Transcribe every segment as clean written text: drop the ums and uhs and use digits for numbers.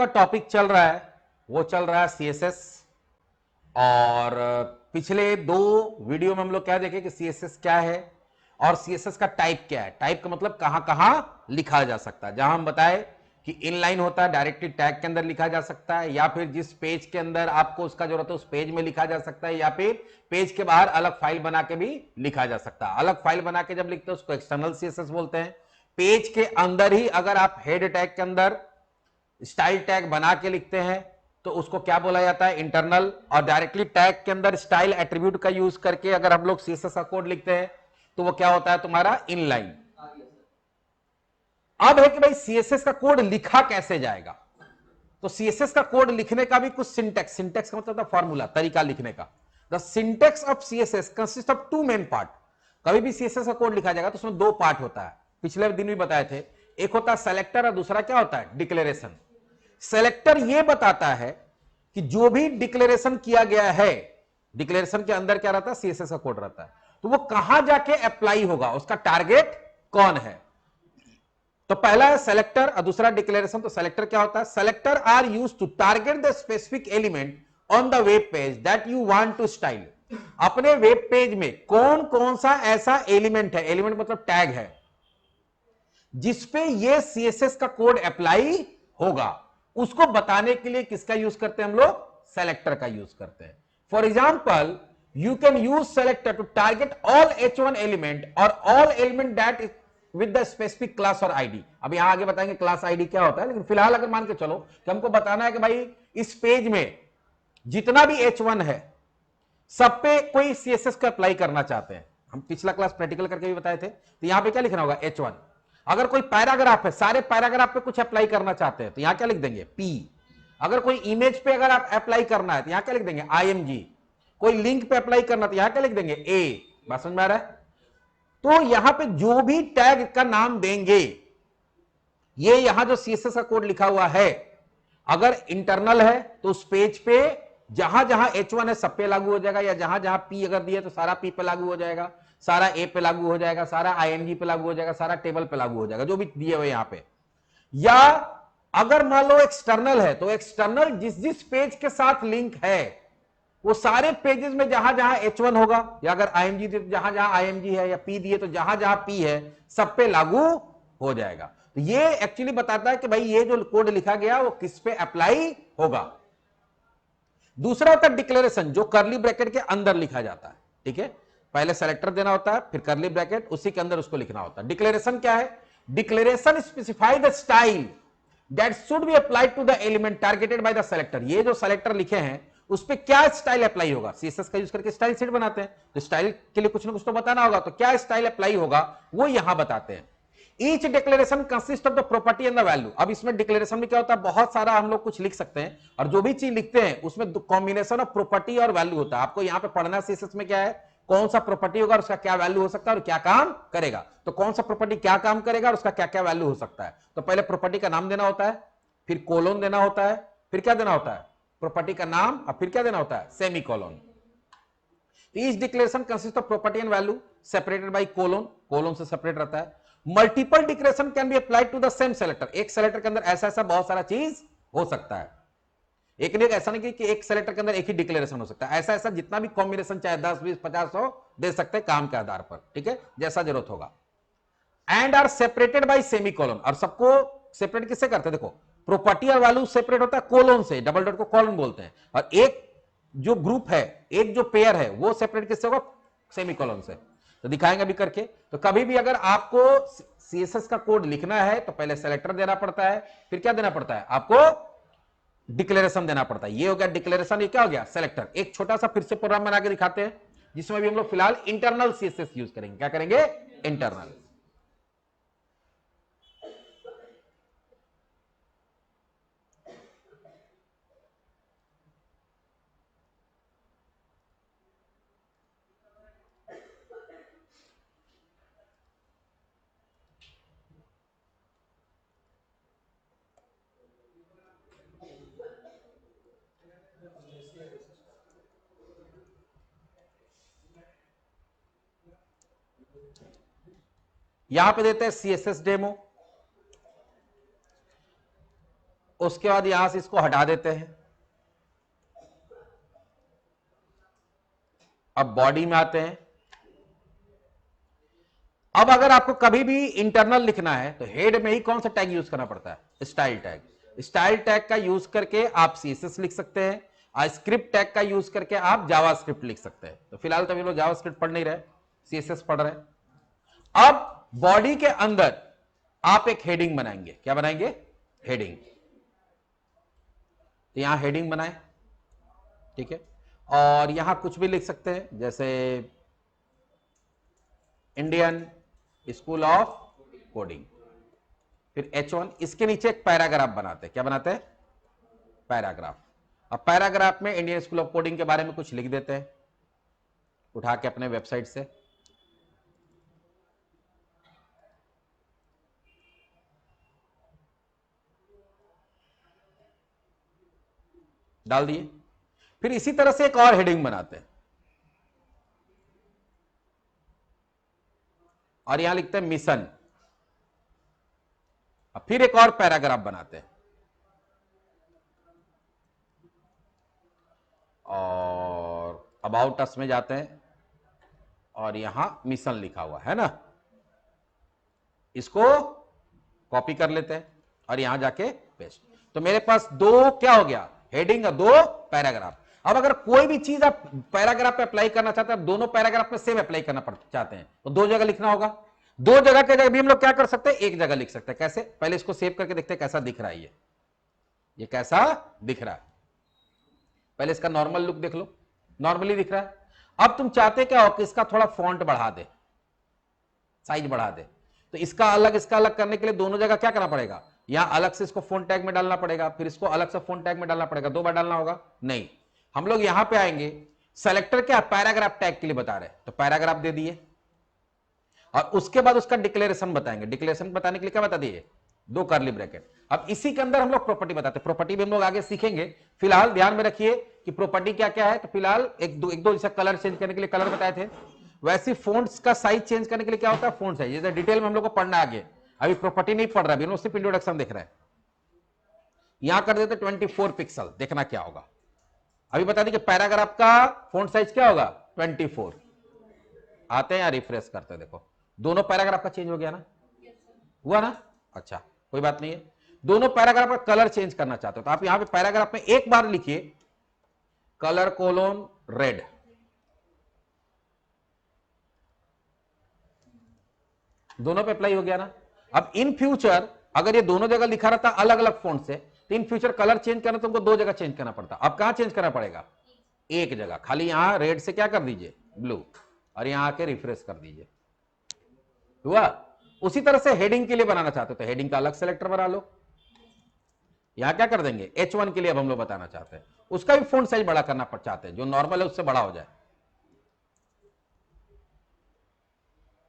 का टॉपिक चल रहा है वो चल रहा है सीएसएस। और पिछले 2 वीडियो में हम लोग क्या देखे कि सीएसएस क्या है और सीएसएस का टाइप क्या है। टाइप का मतलब कहां कहां लिखा जा सकता है। जहां हम बताए कि इनलाइन होता है, डायरेक्टली टैग के अंदर लिखा जा सकता है, या फिर जिस पेज के अंदर आपको उसका जरूरत है उस पेज में लिखा जा सकता है, या फिर पेज के बाहर अलग फाइल बना के भी लिखा जा सकता है। अलग फाइल बना के जब लिखते हैं उसको एक्सटर्नल सीएसएस बोलते हैं। पेज के अंदर ही अगर आप हेड टैग के अंदर स्टाइल टैग बना के लिखते हैं तो उसको क्या बोला जाता है, इंटरनल। और डायरेक्टली टैग के अंदर स्टाइल एट्रीब्यूट का यूज करके अगर हम लोग सीएसएस का कोड लिखते हैं तो वो क्या होता है, तुम्हारा इनलाइन। अब है कि भाई सीएसएस का कोड लिखा कैसे जाएगा। तो सीएसएस का कोड लिखने का भी कुछ सिंटेक्स, सिंटेक्स का मतलब फॉर्मूला, तरीका लिखने का। The syntax of CSS consist of 2 main part. कभी भी सीएसएस का कोड लिखा जाएगा तो उसमें 2 पार्ट होता है, पिछले दिन भी बताए थे। एक होता है सेलेक्टर और दूसरा क्या होता है, डिक्लेरेशन। सेलेक्टर यह बताता है कि जो भी डिक्लेरेशन किया गया है, डिक्लेरेशन के अंदर क्या रहता है, सीएसएस का कोड रहता है, तो वो कहां जाके अप्लाई होगा, उसका टारगेट कौन है। तो पहला है सेलेक्टर और दूसरा डिक्लेरेशन। तो सेलेक्टर क्या होता है, selector are used to target the specific element on the web page that you want to style. अपने वेब पेज में कौन कौन सा ऐसा एलिमेंट है, एलिमेंट मतलब टैग है, जिसपे ये सीएसएस का कोड अप्लाई होगा, उसको बताने के लिए किसका यूज करते हैं हम लोग, सेलेक्टर का यूज करते हैं। For example you can use selector to target all H1 element और all element that with the specific class और आईडी। अब यहां आगे बताएंगे क्लास आईडी क्या होता है, लेकिन फिलहाल अगर मान के चलो कि हमको बताना है कि भाई इस पेज में जितना भी H1 है सब पे कोई सीएसएस का अप्लाई करना चाहते हैं। हम पिछला क्लास प्रैक्टिकल करके भी बताए थे। तो यहां पे क्या लिखना होगा, H1। अगर कोई पैराग्राफ है, सारे पैराग्राफ पे कुछ अप्लाई करना चाहते हैं तो यहां क्या लिख देंगे, P। अगर कोई इमेज पे अगर आप अप्लाई करना है तो यहां क्या लिख देंगे, IMG। कोई लिंक पे अप्लाई करना तो यहां क्या लिख देंगे, A। बात समझ में आ रहा है। तो यहां पे जो भी टैग का नाम देंगे, ये यहां जो सीएसएस का कोड लिखा हुआ है, अगर इंटरनल है तो उस पेज पे जहां जहां H1 है सब पे लागू हो जाएगा, या जहां जहां P अगर दिया तो सारा P पे लागू हो जाएगा, सारा A पे लागू हो जाएगा, सारा IMG पे लागू हो जाएगा, सारा टेबल पे लागू हो जाएगा जो भी दिए हुए यहां पे। या अगर मान लो एक्सटर्नल है तो एक्सटर्नल जिस जिस पेज के साथ लिंक है वो सारे पेजेस में जहां जहां H1 होगा, या अगर IMG दिए तो जहां जहां IMG है, या P दिए तो जहां जहां P है सब पे लागू हो जाएगा। तो ये एक्चुअली बताता है कि भाई ये जो कोड लिखा गया वो किस पे अप्लाई होगा। दूसरा होता है डिक्लेरेशन, जो करली ब्रैकेट के अंदर लिखा जाता है। ठीक है, पहले सेलेक्टर देना होता है, फिर करली ब्रैकेट, उसी के अंदर उसको लिखना होता है। डिक्लेरेशन क्या है, declaration specify the style that should be applied to the element targeted by the selector. ये जो सेलेक्टर लिखे हैं उस पे क्या स्टाइल अप्लाई होगा। सीएसएस का यूज करके स्टाइल शीट बनाते हैं, तो स्टाइल के लिए कुछ ना कुछ तो बताना होगा, तो क्या स्टाइल अप्लाई होगा वो यहां बताते हैं। Each declaration consist of the property and the value. अब इसमें डिक्लेरेशन में क्या होता है, बहुत सारा हम लोग कुछ लिख सकते हैं, और जो भी चीज लिखते हैं उसमें कॉम्बिनेशन ऑफ प्रॉपर्टी और वैल्यू होता है। आपको यहां पे पढ़ना सीएसएस में क्या है, कौन सा प्रॉपर्टी होगा और उसका क्या वैल्यू हो सकता है और क्या काम करेगा। तो कौन सा प्रॉपर्टी क्या काम करेगा और उसका क्या क्या वैल्यू हो सकता है। तो पहले प्रॉपर्टी का नाम देना होता है, फिर कोलोन देना होता है, फिर क्या देना होता है, प्रॉपर्टी का नाम, और फिर क्या देना होता है, semicolon. Each declaration consist of property and value separated by colon, colon से सेपरेट रहता है। Multiple declaration can be applied to the same selector. एक सेलेक्टर के अंदर ऐसा ऐसा बहुत सारा चीज हो सकता है। एक नहीं, ऐसा नहीं कि एक सेलेक्टर के अंदर एक ही डिक्लेरेशन हो सकता है, ऐसा ऐसा जितना भी कॉम्बिनेशन चाहे 10 20 50 100 दे सकते हैं काम के आधार पर। ठीक है, जैसा जरूरत होगा। And are separated by semicolon. और सबको सेपरेट किससे करते हैं, देखो प्रॉपर्टी और वैल्यू सेपरेट होता है कोलोन से, डबल डॉट को कोलोन बोलते हैं। और एक जो ग्रुप है, एक जो पेयर है, वो सेपरेट किससे होगा, सेमी कोलोन से। तो दिखाएंगे अभी करके। तो कभी भी अगर आपको सीएसएस का कोड लिखना है तो पहले सेलेक्टर देना पड़ता है, फिर क्या देना पड़ता है, आपको डिक्लेरेशन देना पड़ता है। ये हो गया डिक्लेरेशन, ये क्या हो गया, सेलेक्टर। एक छोटा सा फिर से प्रोग्राम बना के दिखाते हैं जिसमें भी हम लोग फिलहाल इंटरनल सीएसएस यूज करेंगे। क्या करेंगे, इंटरनल। यहां पे देते हैं सीएसएस डेमो। उसके बाद यहां से इसको हटा देते हैं। अब बॉडी में आते हैं। अब अगर आपको कभी भी इंटरनल लिखना है तो हेड में ही कौन सा टैग यूज करना पड़ता है? Style tag. स्टाइल टैग का यूज करके आप सीएसएस लिख सकते हैं, स्क्रिप्ट टैग का यूज करके आप जावास्क्रिप्ट लिख सकते हैं। तो फिलहाल तो लोग जावास्क्रिप्ट पढ़ नहीं रहे, सीएसएस पढ़ रहे हैं। अब बॉडी के अंदर आप एक हेडिंग बनाएंगे। क्या बनाएंगे? हेडिंग। तो यहां हेडिंग बनाए, ठीक है, और यहां कुछ भी लिख सकते हैं, जैसे इंडियन स्कूल ऑफ कोडिंग, फिर H1। इसके नीचे एक पैराग्राफ बनाते हैं। क्या बनाते हैं? पैराग्राफ। अब पैराग्राफ में इंडियन स्कूल ऑफ कोडिंग के बारे में कुछ लिख देते हैं उठा के अपने वेबसाइट से। डाल दिए। फिर इसी तरह से एक और हेडिंग बनाते हैं और यहां लिखते हैं मिशन। अब फिर एक और पैराग्राफ बनाते हैं और अबाउट अस में जाते हैं और यहां मिशन लिखा हुआ है ना, इसको कॉपी कर लेते हैं और यहां जाके पेस्ट। तो मेरे पास दो क्या हो गया? हेडिंग और दो पैराग्राफ। अब अगर कोई भी चीज आप पैराग्राफ पे अप्लाई करना चाहते हैं, दोनों पैराग्राफ में सेम अप्लाई करना चाहते हैं, तो दो जगह लिखना होगा। दो जगह के जगह भी हम लोग क्या कर सकते हैं? एक जगह लिख सकते हैं। कैसे? पहले इसको सेव करके देखते हैं कैसा दिख रहा है। ये कैसा दिख रहा है? पहले इसका नॉर्मल लुक देख लो, नॉर्मली दिख रहा है। अब तुम चाहते क्या हो कि इसका थोड़ा फॉन्ट बढ़ा दे, साइज बढ़ा दे। तो इसका अलग करने के लिए दोनों जगह क्या करना पड़ेगा? यहां अलग से इसको फोन टैग में डालना पड़ेगा, फिर इसको अलग से फोन टैग में डालना पड़ेगा। दो बार डालना होगा? नहीं, हम लोग यहां पे आएंगे। सेलेक्टर क्या पैराग्राफ टैग के लिए बता रहे, तो पैराग्राफ दे दिए और उसके बाद उसका डिक्लेरेशन बताएंगे। डिक्लेरेशन बताने के लिए क्या बता दिए? दो कर्ली ब्रैकेट। अब इसी के अंदर हम लोग प्रॉपर्टी बताते हैं। प्रॉपर्टी भी हम लोग आगे सीखेंगे। फिलहाल ध्यान में रखिए कि प्रॉपर्टी क्या क्या है। तो फिलहाल एक दो जैसे कलर चेंज करने के लिए कलर बताए थे, वैसे फोन्ट्स का साइज चेंज करने के लिए क्या होता है? Font size. जैसे डिटेल में हम लोग को पढ़ना आगे, अभी प्रॉपर्टी नहीं पढ़ रहा, अभी सिर्फ इंट्रोडक्शन देख रहा है। यहां कर देते 24 पिक्सल, देखना क्या होगा। अभी बता दी कि पैराग्राफ का फोंट साइज क्या होगा? 24। आते हैं या रिफ्रेश करते हैं, देखो दोनों पैराग्राफ का चेंज हो गया ना? हुआ ना? अच्छा, कोई बात नहीं है। दोनों पैराग्राफ का कलर चेंज करना चाहते हो तो आप यहां पे पैराग्राफ में एक बार लिखिए कलर कोलोन रेड। दोनों पे अप्लाई हो गया ना? अब इन फ्यूचर अगर ये दोनों जगह लिखा रहता अलग अलग फॉन्ट से, तो इन फ्यूचर कलर चेंज करना तुमको दो जगह चेंज करना पड़ता। अब कहां चेंज करना पड़ेगा? एक जगह। खाली यहां रेड से क्या कर दीजिए? ब्लू, और यहां आके रिफ्रेश कर दीजिए। हुआ? उसी तरह से हेडिंग के लिए बनाना चाहते हो तो हेडिंग का अलग सेलेक्टर बना लो। यहां क्या कर देंगे? H1 के लिए अब हम लोग बताना चाहते हैं, उसका भी फॉन्ट साइज बड़ा करना चाहते हैं, जो नॉर्मल है उससे बड़ा हो जाए।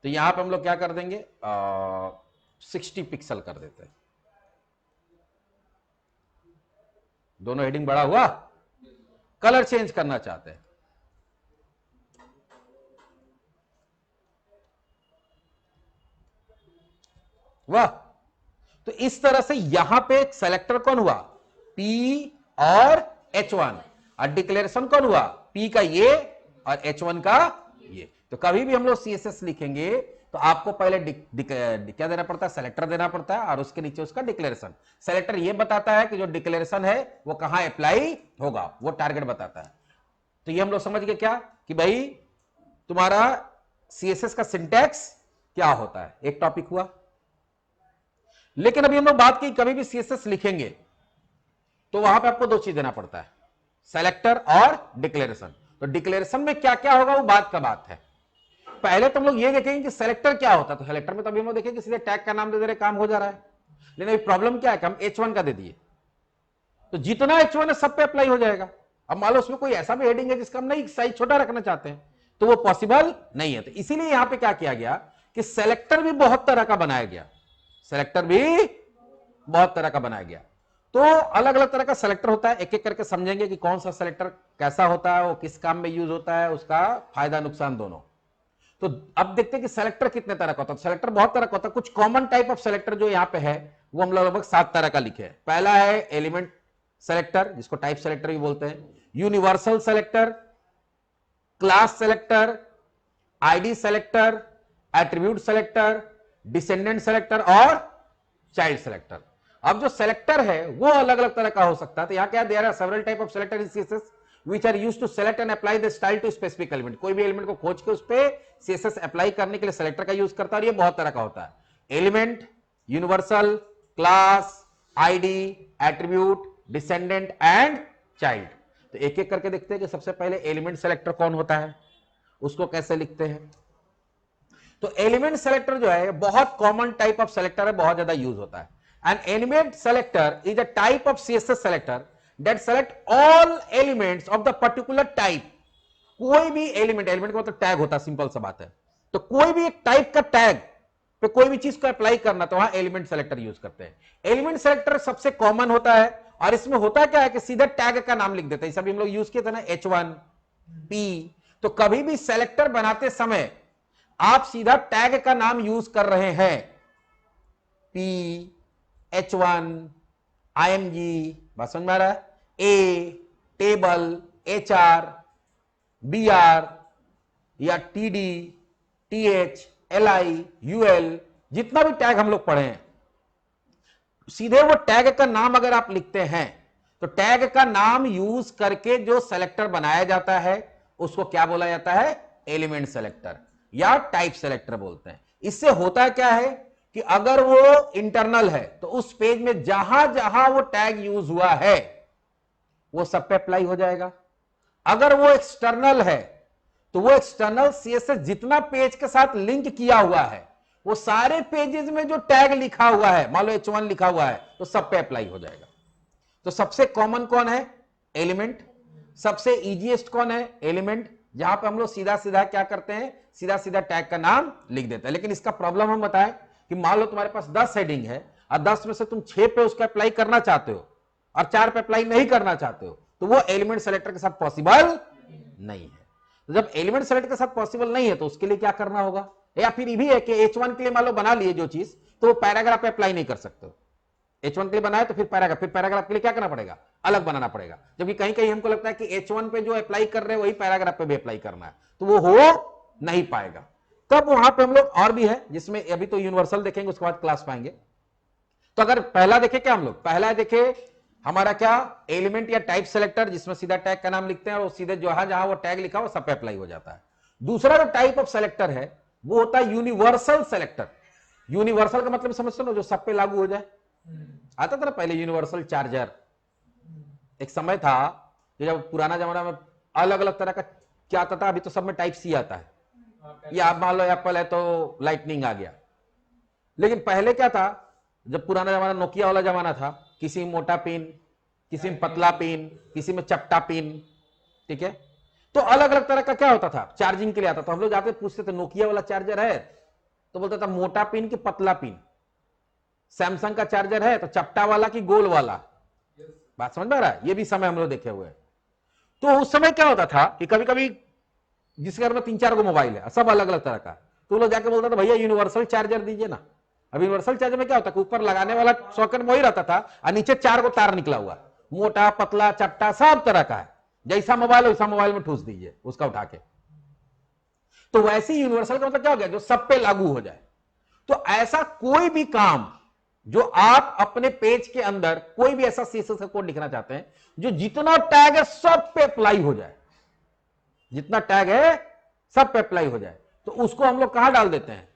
तो यहां पे हम लोग क्या कर देंगे? 60 पिक्सल कर देते हैं। दोनों हेडिंग बड़ा हुआ। कलर चेंज करना चाहते हैं, वाह। तो इस तरह से यहां पे एक सेलेक्टर कौन हुआ? P और H1, और डिक्लेरेशन कौन हुआ? P का ये और H1 का ये। तो कभी भी हम लोग CSS लिखेंगे तो आपको पहले क्या देना पड़ता है? सेलेक्टर देना पड़ता है और उसके नीचे उसका डिक्लेरेशन। सेलेक्टर ये बताता है कि जो डिक्लेरेशन है वो कहां अप्लाई होगा, वो टारगेट बताता है। तो ये हम लोग समझ गए क्या कि भाई तुम्हारा CSS का सिंटैक्स क्या होता है, एक टॉपिक हुआ। लेकिन अभी हम लोग बात की कभी भी CSS लिखेंगे तो वहां पे आपको दो चीज देना पड़ता है, सेलेक्टर और डिक्लेरेशन। तो डिक्लेरेशन में क्या क्या होगा वो बात का बात है। पहले तो हम लोग ये देखेंगे कि सेलेक्टर क्या होता है। तो सेलेक्टर में तो अभी हम लोग देखेंगे सीधे टैग का नाम दे दे रहे, काम हो जा रहा है। लेकिन अभी प्रॉब्लम क्या है कि हम H1 का दे दिए तो जितना H1 है सब पे अप्लाई हो जाएगा। अब मान लो उसमें कोई ऐसा भी हेडिंग है जिसका हम नहीं साइज छोटा रखना चाहते हैं तो वो पॉसिबल नहीं है। तो इसीलिए यहां पे क्या किया गया कि सेलेक्टर भी बहुत तरह का बनाया गया। सेलेक्टर भी बहुत तरह का बनाया गया। तो अलग अलग तरह का सेलेक्टर होता है, एक एक करके समझेंगे कि कौन सा सेलेक्टर कैसा होता है, वो किस काम में यूज होता है, उसका फायदा नुकसान दोनों। तो अब देखते हैं कि सेलेक्टर कितने तरह का होता है। सेलेक्टर बहुत तरह का होता है। कुछ कॉमन टाइप ऑफ सेलेक्टर जो यहां पे है वो हम लोग लगभग 7 तरह का लिखे हैं। पहला है एलिमेंट सेलेक्टर, जिसको टाइप सेलेक्टर भी बोलते हैं, universal selector, class selector, ID selector, attribute selector, descendant selector और चाइल्ड सेलेक्टर। अब जो सेलेक्टर है वो अलग अलग तरह का हो सकता है। तो यहां क्या, there are several type of selector in CSS which are used to select and apply the style to specific element. कोई भी एलिमेंट को खोज के उस पे सीएसएस अप्लाई करने के लिए सेलेक्टर का यूज करता है, और ये बहुत तरह का होता है। Element, universal, class, ID, attribute, descendant and child. तो एक एक करके देखते हैं कि सबसे पहले एलिमेंट सेलेक्टर कौन होता है, उसको कैसे लिखते हैं। तो एलिमेंट सेलेक्टर जो है बहुत कॉमन टाइप ऑफ सेलेक्टर है, बहुत ज्यादा यूज होता है। An element selector is a type of CSS selector that select all elements of the particular type. कोई भी एलिमेंट, एलिमेंट का मतलब टैग होता है, सिंपल सा बात है। तो कोई भी एक टाइप का टैग पे कोई भी चीज को अप्लाई करना, तो वहां एलिमेंट सेलेक्टर यूज करते हैं। एलिमेंट सेलेक्टर सबसे कॉमन होता है, और इसमें होता क्या है कि सीधा टैग का नाम लिख देते हैं। सभी हम लोग यूज किए थे ना H1 P। तो कभी भी सेलेक्टर बनाते समय आप सीधा टैग का नाम यूज कर रहे हैं, P, H1, IMG, बात समझ में आ रहा है, A, टेबल, HR, BR या TD, TH, LI, UL, जितना भी टैग हम लोग पढ़े हैं, सीधे वो टैग का नाम अगर आप लिखते हैं तो टैग का नाम यूज करके जो सेलेक्टर बनाया जाता है उसको क्या बोला जाता है, एलिमेंट सेलेक्टर या टाइप सेलेक्टर बोलते हैं। इससे होता क्या है कि अगर वो इंटरनल है तो उस पेज में जहां जहां वो टैग यूज हुआ है वो सब पे अप्लाई हो जाएगा। अगर वो एक्सटर्नल है तो वो एक्सटर्नल सीएसएस जितना पेज के साथ लिंक किया हुआ है वो सारे पेजेस में जो टैग लिखा हुआ है, मान लो H1 लिखा हुआ है, तो सब पे अप्लाई हो जाएगा। तो सबसे कॉमन कौन है, एलिमेंट। सबसे इजीएस्ट कौन है, एलिमेंट, जहां पे हम लोग सीधा सीधा क्या करते हैं, सीधा सीधा टैग का नाम लिख देते हैं। लेकिन इसका प्रॉब्लम हम बताएं कि मान लो तुम्हारे पास 10 हेडिंग है और 10 में से तुम 6 पे उसका अप्लाई करना चाहते हो और 4 पे अप्लाई नहीं करना चाहते हो, तो वो एलिमेंट सेलेक्टर के साथ पॉसिबल नहीं है। तो जब एलिमेंट सेलेक्ट के साथ पॉसिबल नहीं है तो उसके लिए क्या करना होगा, या फिर ये भी है कि H1 के लिए मान लो बना लिए जो चीज, तो वो पैराग्राफ पे अप्लाई नहीं कर सकते। H1 के लिए बनाया तो फिर पैराग्राफ के लिए क्या करना पड़ेगा, अलग बनाना पड़ेगा। जबकि कहीं कहीं हमको लगता है कि H1 पे जो अप्लाई कर रहे हैं वही पैराग्राफ पे भी अप्लाई करना है, तो वो हो नहीं पाएगा। तब वहां पे हम लोग और भी है, जिसमें अभी तो यूनिवर्सल देखेंगे, उसके बाद क्लास पाएंगे। तो अगर पहला देखे क्या हम लोग, पहला देखे हमारा क्या, एलिमेंट या टाइप सेलेक्टर, जिसमें सीधा टैग का नाम लिखते हैं और सीधे जहां जहां वो टैग लिखा हो सब पे अप्लाई हो जाता है। दूसरा जो टाइप ऑफ सेलेक्टर है वो होता है यूनिवर्सल सेलेक्टर। यूनिवर्सल का मतलब समझते हो, जो सब पे लागू हो जाए। आता था ना पहले यूनिवर्सल चार्जर, एक समय था कि जब पुराना जमाना में अलग अलग तरह का क्या आता था, अभी तो सब में टाइप सी आता है, या आप मान लो एप्पल है तो लाइटनिंग आ गया। लेकिन पहले क्या था, जब पुराना जमाना नोकिया वाला जमाना था, किसी में मोटा पिन, किसी में पतला पिन, किसी में चपटा पिन, ठीक है। तो अलग अलग तरह का क्या होता था, चार्जिंग के लिए आता था। हम लोग जाते पूछते थे नोकिया वाला चार्जर है तो बोलता था मोटा पिन कि पतला पिन, सैमसंग का चार्जर है तो चपटा वाला कि गोल वाला। बात समझ में आ रहा है, ये भी समय हम लोग देखे हुए। तो उस समय क्या होता था कि कभी कभी जिसके घर में 3-4 गो मोबाइल है, सब अलग अलग तरह का, तो लोग जाके बोलता था भैया यूनिवर्सल चार्जर दीजिए ना। अब यूनिवर्सल चार्जर में क्या होता है, ऊपर लगाने वाला सॉकेट वही रहता था और नीचे 4 गो तार निकला हुआ, मोटा पतला चपटा सब तरह का है, जैसा मोबाइल वैसा मोबाइल में ठूस दीजिए उसका उठा के। तो वैसे ही यूनिवर्सल का मतलब क्या हो गया, जो सब पे लागू हो जाए। तो ऐसा कोई भी काम जो आप अपने पेज के अंदर कोई भी ऐसा सीएसएस का कोड लिखना चाहते हैं जो जितना टैग है सब पे अप्लाई हो जाए, जितना टैग है सब पे अप्लाई हो जाए, तो उसको हम लोग कहां डाल देते हैं,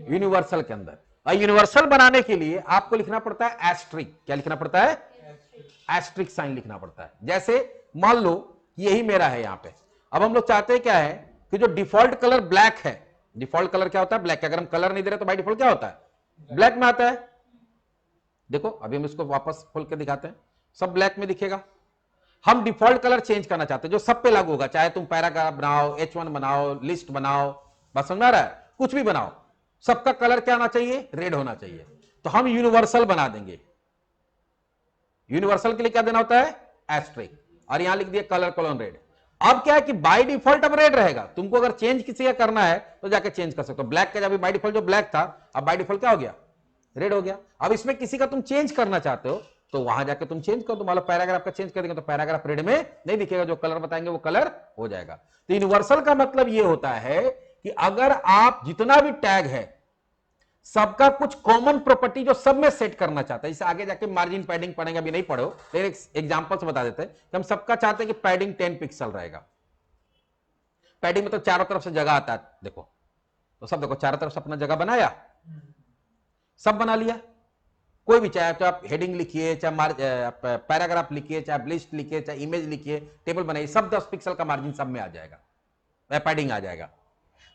यूनिवर्सल के अंदर। और यूनिवर्सल बनाने के लिए आपको लिखना पड़ता है एस्ट्रिक। क्या लिखना पड़ता है, एस्ट्रिक साइन लिखना पड़ता है। जैसे मान लो यही मेरा है यहां पे, अब हम लोग चाहते हैं क्या है कि जो डिफॉल्ट कलर ब्लैक है, डिफॉल्ट कलर क्या होता है, ब्लैक। अगर हम कलर नहीं दे रहे तो बाय डिफॉल्ट क्या होता है, ब्लैक में आता है। देखो अभी हम इसको वापस खोल के दिखाते हैं, सब ब्लैक में दिखेगा। हम डिफॉल्ट कलर चेंज करना चाहते हैं जो सब पे लागू होगा, चाहे तुम पैराग्राफ बनाओ, H1 बनाओ, लिस्ट बनाओ, बस समझ आ रहा है, कुछ भी बनाओ, सबका कलर क्या आना चाहिए, रेड होना चाहिए। तो हम यूनिवर्सल बना देंगे। यूनिवर्सल के लिए क्या देना होता है, एस्ट्रिक, और यहां लिख दिया कलर कॉलन रेड। अब क्या है कि बाय डिफॉल्ट अब रेड रहेगा, तुमको अगर चेंज किसी का करना है तो जाके चेंज कर सकते हो। ब्लैक का जब बाय डिफॉल्ट जो ब्लैक था, अब बाय डिफॉल्ट क्या हो गया, रेड हो गया। अब इसमें किसी का तुम चेंज करना चाहते हो तो वहां जाके तुम चेंज करो, तो मान लो पैराग्राफ का चेंज कर देंगे तो पैराग्राफ रेड में नहीं दिखेगा, जो कलर बताएंगे वो कलर हो जाएगा। तो यूनिवर्सल का मतलब ये होता है कि अगर आप जितना भी टैग है सबका कुछ कॉमन प्रॉपर्टी जो सब में सेट करना चाहते हैं, जैसे आगे जाके मार्जिन पैडिंग पढ़ेंगे, अभी नहीं पढ़ो, लेकिन एक एग्जांपल से बता देते हैं कि हम सबका चाहते हैं कि पैडिंग 10 पिक्सल रहेगा। पैडिंग में तो चारों तरफ से जगह आता है, देखो तो सब देखो चारों तरफ से अपना जगह बनाया, सब बना लिया। कोई भी चाहे तो आप हेडिंग लिखिए, चाहे पैराग्राफ लिखिए, चाहे लिस्ट लिखिए, चाहे इमेज लिखिए, टेबल बनाइए, सब 10 पिक्सल का मार्जिन सब में आ जाएगा, पैडिंग आ जाएगा।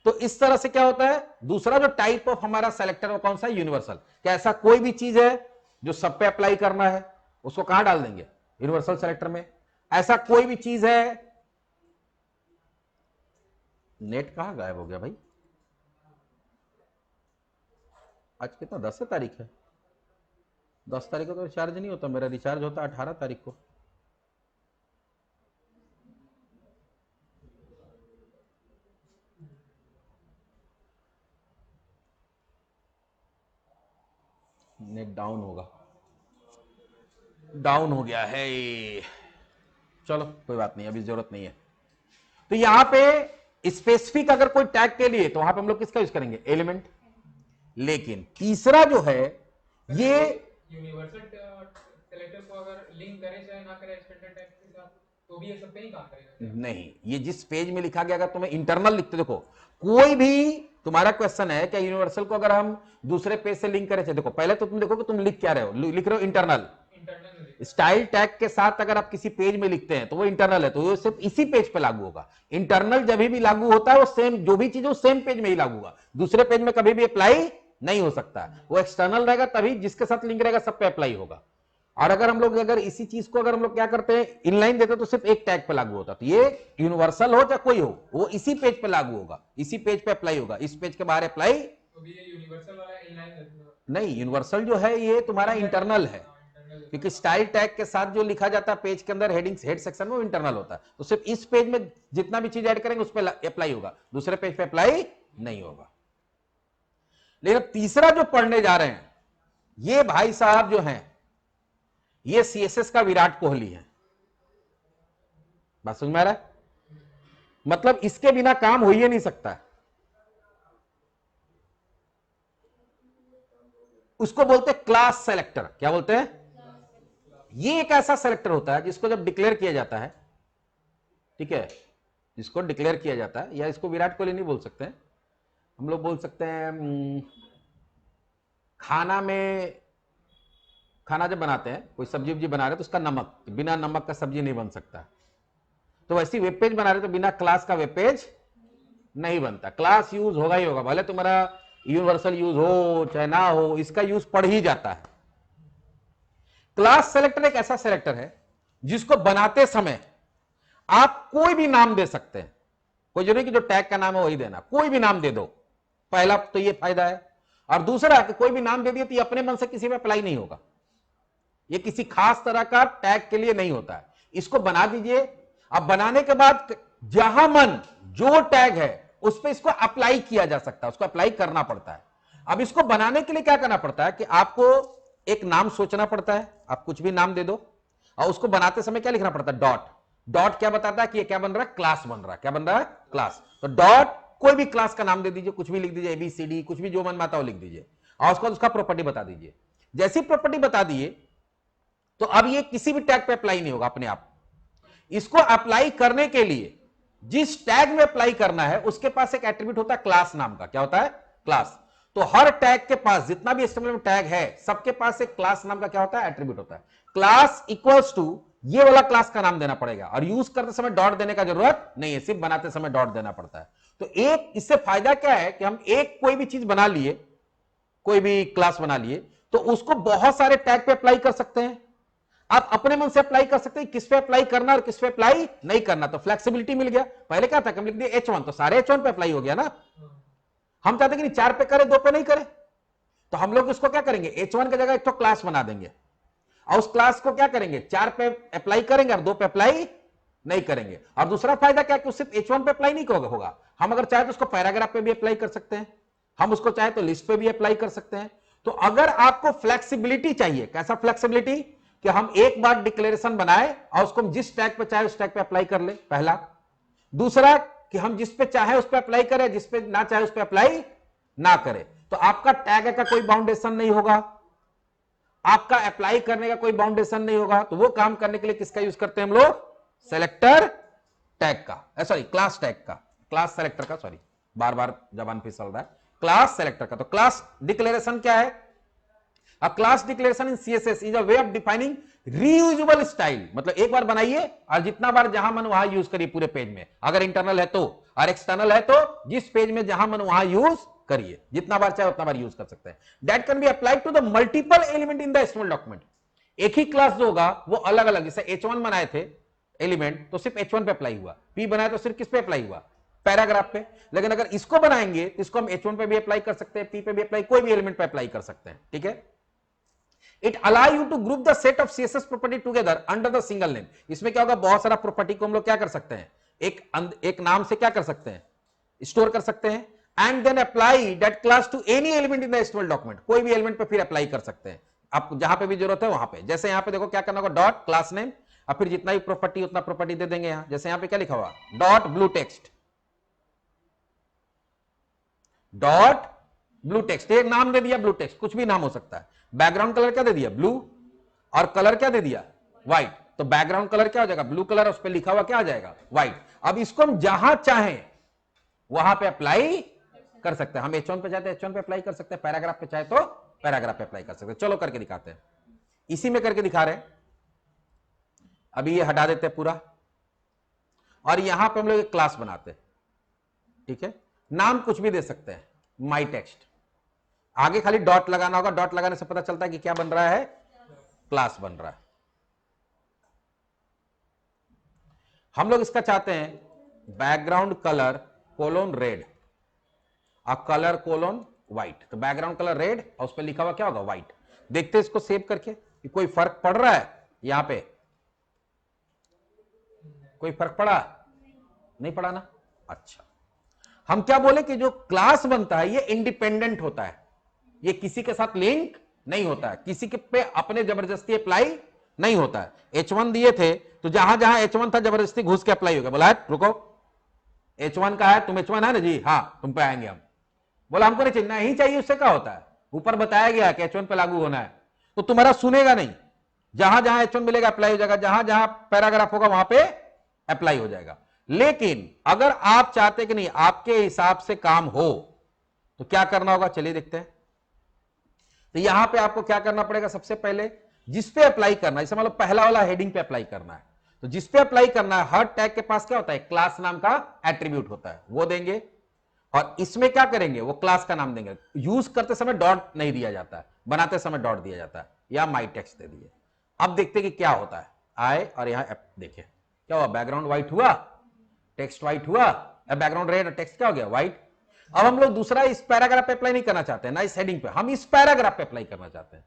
तो इस तरह से क्या होता है, दूसरा जो टाइप ऑफ हमारा सेलेक्टर वो कौन सा है, यूनिवर्सल। क्या ऐसा कोई भी चीज है जो सब पे अप्लाई करना है, उसको कहां डाल देंगे, यूनिवर्सल सेलेक्टर में। ऐसा कोई भी चीज है, नेट कहां गायब हो गया भाई, आज कितना 10 तारीख है, 10 तारीख को तो रिचार्ज नहीं होता, मेरा रिचार्ज होता 18 तारीख को। नेट डाउन होगा, डाउन हो गया है, चलो कोई बात नहीं, अभी जरूरत नहीं है। तो यहां पे स्पेसिफिक अगर कोई टैग के लिए तो वहां पे हम लोग किसका यूज करेंगे, एलिमेंट। लेकिन तीसरा जो है ये यूनिवर्सल सेलेक्टर को अगर लिंक करे चाहे ना करे एक्सटेंडेड टैग के साथ तो भी ये सब पे ही काम करेगा नहीं, ये जिस पेज में लिखा गया, अगर तुम्हें इंटरनल लिखते, देखो कोई भी तुम्हारा क्वेश्चन है क्या यूनिवर्सल को अगर हम दूसरे पेज से लिंक करें, देखो पहले तो तुम देखो कि तुम लिख क्या रहे हो, लिख रहे हो इंटरनल। स्टाइल टैग के साथ अगर आप किसी पेज में लिखते हैं तो वो इंटरनल है, तो वो सिर्फ इसी पेज पे लागू होगा। इंटरनल जब भी लागू होता है वो सेम, जो भी चीज है सेम पेज में ही लागू होगा, दूसरे पेज में कभी भी अप्लाई नहीं हो सकता। वो एक्सटर्नल रहेगा, तभी जिसके साथ लिंक रहेगा सब पे अप्लाई होगा। और अगर हम लोग अगर इसी चीज को अगर हम लोग क्या करते हैं, इनलाइन देते तो सिर्फ एक टैग पे लागू होता। तो ये यूनिवर्सल हो चाहे कोई हो, वो इसी पेज पे लागू होगा, इसी पेज पे अप्लाई होगा, इस पेज के बाहर अप्लाई तो भी ये यूनिवर्सल वाला इनलाइन नहीं। यूनिवर्सल जो है ये तुम्हारा इंटरनल है, क्योंकि स्टाइल टैग के साथ जो लिखा जाता है पेज के अंदर हेडिंग्स हेड सेक्शन में, वो इंटरनल होता है। तो सिर्फ इस पेज में जितना भी चीज ऐड करेंगे उस पर अप्लाई होगा, दूसरे पेज पे अप्लाई नहीं होगा। लेकिन तीसरा जो पढ़ने जा रहे हैं ये भाई साहब जो हैं, ये सीएसएस का विराट कोहली है। बात समझ में आ रहा है, मतलब इसके बिना काम हो ही नहीं सकता है। उसको बोलते हैं क्लास सेलेक्टर। क्या बोलते हैं, ये एक ऐसा सेलेक्टर होता है जिसको जब डिक्लेयर किया जाता है, ठीक है, जिसको डिक्लेयर किया जाता है, या इसको विराट कोहली नहीं बोल सकते हैं, हम लोग बोल सकते हैं खाना में, खाना जब बनाते हैं, कोई सब्जी वब्जी बना रहे तो उसका नमक, बिना नमक का सब्जी नहीं बन सकता। तो वैसे वेब पेज बना रहे तो बिना क्लास का वेब पेज नहीं बनता। क्लास यूज होगा ही होगा, भले तुम्हारा यूनिवर्सल यूज हो चाहे ना हो, इसका यूज पड़ ही जाता है। क्लास सेलेक्टर एक ऐसा सेलेक्टर है जिसको बनाते समय आप कोई भी नाम दे सकते हैं, कोई जरूरी कि जो टैग का नाम है वही देना, कोई भी नाम दे दो। पहला तो ये फायदा है, और दूसरा कि कोई भी नाम दे दिया तो ये अपने मन से किसी पे अप्लाई नहीं होगा, ये किसी खास तरह का टैग के लिए नहीं होता है। इसको बना दीजिए, अब बनाने के बाद जहां मन जो टैग है उस पर इसको अप्लाई किया जा सकता है, उसको अप्लाई करना पड़ता है। अब इसको बनाने के लिए क्या करना पड़ता है कि आपको एक नाम सोचना पड़ता है, आप कुछ भी नाम दे दो, और उसको बनाते समय क्या लिखना पड़ता है, डॉट। डॉट क्या बताता है कि ये क्या बन रहा है, क्लास बन रहा है। क्या बन रहा है, क्लास। तो डॉट कोई भी क्लास का नाम दे दीजिए, कुछ भी लिख दीजिए, एबीसीडी, कुछ भी जो मन में आता हो लिख दीजिए, और उसको उसका प्रॉपर्टी बता दीजिए। जैसी प्रॉपर्टी बता दिए तो अब ये किसी भी टैग पे अप्लाई नहीं होगा अपने आप। इसको अप्लाई करने के लिए जिस टैग में अप्लाई करना है उसके पास एक एट्रीब्यूट होता है क्लास नाम का। क्या होता है, क्लास। तो हर टैग के पास, जितना भी HTML में टैग है, सबके पास एक क्लास नाम का क्या होता है, एट्रीब्यूट होता है। क्लास इक्वल्स टू ये वाला क्लास का नाम देना पड़ेगा, और यूज करते समय डॉट देने का जरूरत नहीं है, सिर्फ बनाते समय डॉट देना पड़ता है। तो एक इससे फायदा क्या है कि हम एक कोई भी चीज बना लिए, कोई भी क्लास बना लिए, तो उसको बहुत सारे टैग पे अप्लाई कर सकते हैं। आप अपने मन से अप्लाई कर सकते हैं किस पे अप्लाई करना और किस पे अप्लाई नहीं करना, तो फ्लेक्सिबिलिटी मिल गया। पहले क्या था, हम लिख दिए H1 तो सारे H1 पे अप्लाई हो गया ना। हम चाहते कि नहीं 4 पे करे 2 पे नहीं करे, तो हम लोग इसको क्या करेंगे, H1 की जगह एक तो क्लास बना देंगे, और उस क्लास को क्या करेंगे, 4 पे अप्लाई करेंगे और 2 पे अप्लाई नहीं करेंगे। और दूसरा फायदा क्या कि सिर्फ H1 पे अप्लाई नहीं होगा, हम अगर चाहे तो उसको पैराग्राफ पे भी अप्लाई कर सकते हैं, हम उसको चाहे तो लिस्ट पे भी अप्लाई कर सकते हैं। तो अगर आपको फ्लेक्सिबिलिटी चाहिए, कैसा फ्लेक्सिबिलिटी, कि हम एक बार डिक्लेरेशन बनाए और उसको हम जिस टैग पे चाहे उस टैग पे अप्लाई कर ले, पहला। दूसरा कि हम जिस पे चाहे उस पे अप्लाई करें, जिस पे ना चाहे उस पे अप्लाई ना करें। तो आपका टैग का कोई बाउंडेशन नहीं होगा, आपका अप्लाई करने का कोई बाउंडेशन नहीं होगा। तो वो काम करने के लिए किसका यूज करते हैं हम लोग, सेलेक्टर टैग का, सॉरी क्लास टैग का, क्लास सेलेक्टर का, सॉरी बार बार जबान फिसल रहा है, क्लास सेलेक्टर का। तो क्लास डिक्लेरेशन क्या है, अ class declaration in CSS is a way of defining reusable style, मतलब एक बार बनाइए और जितना बार जहां मन वहां यूज करिए पूरे पेज में, अगर इंटरनल है तो, और एक्सटर्नल है तो जिस पेज में जहां मन वहां यूज करिए, जितना बार चाहे उतना बार यूज कर सकते हैं। That can be applied to the multiple element in the HTML document. एक ही क्लास जो होगा वो अलग अलग, जैसे H1 बनाए थे एलिमेंट तो सिर्फ H1 पे अप्लाई हुआ, P बनाया तो सिर्फ किस पे अप्लाई हुआ, पैराग्राफ पे। लेकिन अगर इसको बनाएंगे तो इसको हम H1 पे भी अप्लाई कर सकते हैं, P पे भी अप्लाई, कोई भी एलिमेंट पे अप्लाई कर सकते हैं, ठीक है। It allow you to group the set of CSS property together under the single name. इसमें क्या होगा, बहुत सारा प्रॉपर्टी को हम लोग क्या कर सकते हैं, एक नाम से क्या कर सकते हैं, स्टोर कर सकते हैं। And then apply that class to any element in the HTML document, कोई भी एलिमेंट पे फिर अप्लाई कर सकते हैं आप जहां पे भी जरूरत है वहां पे। जैसे यहां पे देखो क्या करना होगा, डॉट क्लास नेम, और फिर जितना भी प्रॉपर्टी उतना प्रॉपर्टी दे देंगे यहां। जैसे यहां पे क्या लिखा हुआ, dot blue text, dot blue text, एक नाम दे दिया ब्लू टेक्स्ट, कुछ भी नाम हो सकता है। बैकग्राउंड कलर क्या दे दिया, ब्लू, और कलर क्या दे दिया, व्हाइट। तो बैकग्राउंड कलर क्या हो जाएगा, ब्लू कलर, उस पर लिखा हुआ क्या आ जाएगा, व्हाइट। अब इसको हम जहां चाहें वहां पे अप्लाई कर सकते हैं। हम H1 पे चाहते हैं H1 पे अप्लाई कर सकते हैं, पैराग्राफ पे चाहे तो पैराग्राफ पे अप्लाई कर सकते हैं। चलो करके दिखाते हैं, इसी में करके दिखा रहे हैं। अभी ये हटा देते हैं पूरा, और यहां पे हम लोग एक क्लास बनाते हैं, ठीक है। नाम कुछ भी दे सकते हैं, माई टेक्स्ट, आगे खाली डॉट लगाना होगा, डॉट लगाने से पता चलता है कि क्या बन रहा है, क्लास बन रहा है। हम लोग इसका चाहते हैं बैकग्राउंड कलर कोलोन रेड और कलर कोलोन व्हाइट। तो बैकग्राउंड कलर रेड और उस पर लिखा हुआ क्या होगा, व्हाइट। देखते हैं इसको सेव करके कि कोई फर्क पड़ रहा है, यहां पे कोई फर्क पड़ा, नहीं पड़ा ना। अच्छा, हम क्या बोले कि जो क्लास बनता है ये इंडिपेंडेंट होता है, ये किसी के साथ लिंक नहीं होता है, किसी के पे अपने जबरदस्ती अप्लाई नहीं होता है। H1 दिए थे तो जहां जहां H1 था जबरदस्ती घुस के अप्लाई हो गया, बोला रुको H1 का है, तुम H1 है ना जी, हाँ तुम पे आएंगे हम। बोला हमको नहीं चाहिए, नहीं चाहिए, उससे क्या होता है, ऊपर बताया गया कि H1 पे लागू होना है, तो तुम्हारा सुनेगा नहीं। जहां जहां H1 मिलेगा अप्लाई हो जाएगा, जहां जहां पैराग्राफ होगा वहां पे अप्लाई हो जाएगा। लेकिन अगर आप चाहते कि नहीं आपके हिसाब से काम हो तो क्या करना होगा, चलिए देखते हैं। तो यहां पे आपको क्या करना पड़ेगा, सबसे पहले जिस पे अप्लाई करना है, जैसे मान लो पहला वाला हेडिंग पे अप्लाई करना है, तो जिस पे अप्लाई करना है हर टैग के पास क्या होता है, क्लास नाम का एट्रीब्यूट होता है, वो देंगे। और इसमें क्या करेंगे, वो क्लास का नाम देंगे। यूज करते समय डॉट नहीं दिया जाता है, बनाते समय डॉट दिया जाता है, या माई टेक्स्ट दे दिए। अब देखते कि क्या होता है, आए और यहां देखिए क्या हुआ, बैकग्राउंड व्हाइट हुआ, टेक्स्ट व्हाइट हुआ, बैकग्राउंड रेड, टेक्स्ट क्या हो गया, व्हाइट। अब हम लोग दूसरा इस पैराग्राफ पे अप्लाई नहीं करना चाहते हैं ना, इस हेडिंग पे, हम इस पैराग्राफ पे अप्लाई करना चाहते हैं।